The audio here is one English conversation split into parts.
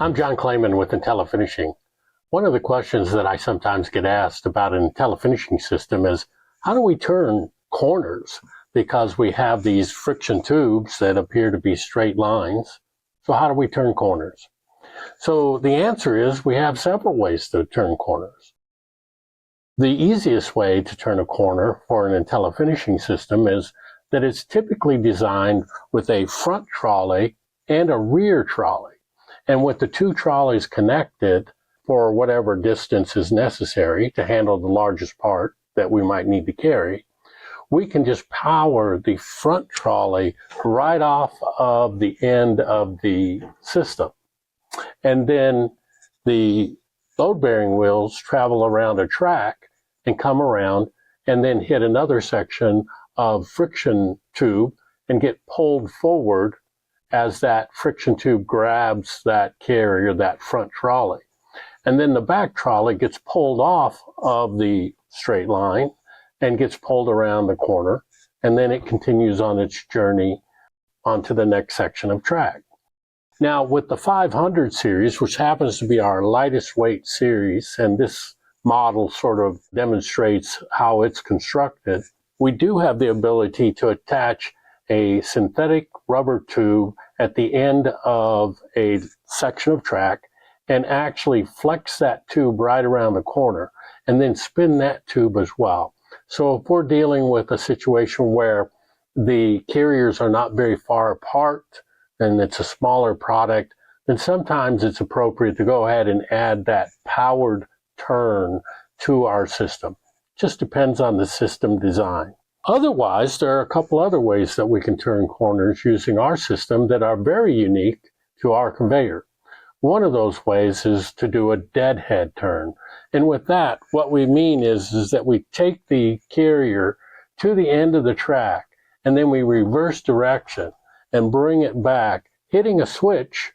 I'm John Clayman with IntelliFinishing. One of the questions that I sometimes get asked about an IntelliFinishing system is, how do we turn corners? Because we have these friction tubes that appear to be straight lines. So how do we turn corners? So the answer is we have several ways to turn corners. The easiest way to turn a corner for an IntelliFinishing system is that it's typically designed with a front trolley and a rear trolley. And with the two trolleys connected for whatever distance is necessary to handle the largest part that we might need to carry, we can just power the front trolley right off of the end of the system. And then the load-bearing wheels travel around a track and come around and then hit another section of friction tube and get pulled forward as that friction tube grabs that carrier, that front trolley. And then the back trolley gets pulled off of the straight line and gets pulled around the corner, and then it continues on its journey onto the next section of track. Now with the 500 series, which happens to be our lightest weight series, and this model sort of demonstrates how it's constructed, we do have the ability to attach a synthetic rubber tube at the end of a section of track and actually flex that tube right around the corner and then spin that tube as well. So if we're dealing with a situation where the carriers are not very far apart and it's a smaller product, then sometimes it's appropriate to go ahead and add that powered turn to our system. Just depends on the system design. Otherwise, there are a couple other ways that we can turn corners using our system that are very unique to our conveyor. One of those ways is to do a deadhead turn. And with that, what we mean is that we take the carrier to the end of the track and then we reverse direction and bring it back, hitting a switch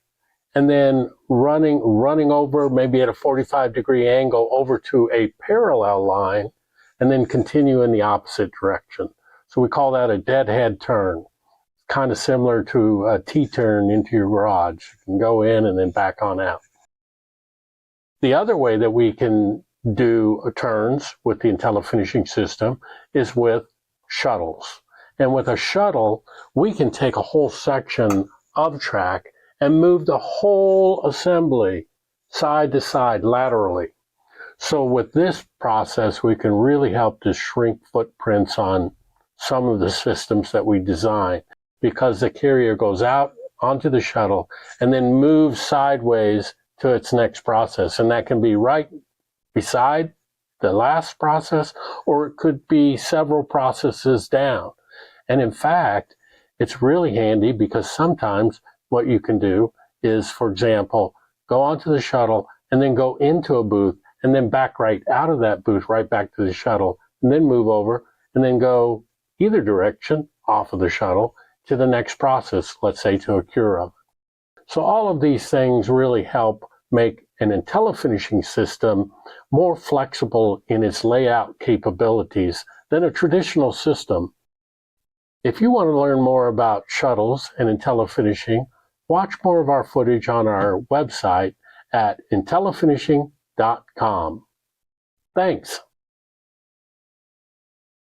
and then running over maybe at a 45-degree angle over to a parallel line and then continue in the opposite direction. So we call that a deadhead turn. Kind of similar to a T-turn into your garage. You can go in and then back on out. The other way that we can do turns with the IntelliFinishing system is with shuttles. And with a shuttle, we can take a whole section of track and move the whole assembly side to side laterally. So with this process, we can really help to shrink footprints on some of the systems that we design, because the carrier goes out onto the shuttle and then moves sideways to its next process. And that can be right beside the last process, or it could be several processes down. And in fact, it's really handy because sometimes what you can do is, for example, go onto the shuttle and then go into a booth and then back right out of that booth, right back to the shuttle, and then move over and then go either direction off of the shuttle to the next process, let's say to a cure oven. So all of these things really help make an IntelliFinishing system more flexible in its layout capabilities than a traditional system. If you want to learn more about shuttles and IntelliFinishing, watch more of our footage on our website at IntelliFinishing.com. Thanks.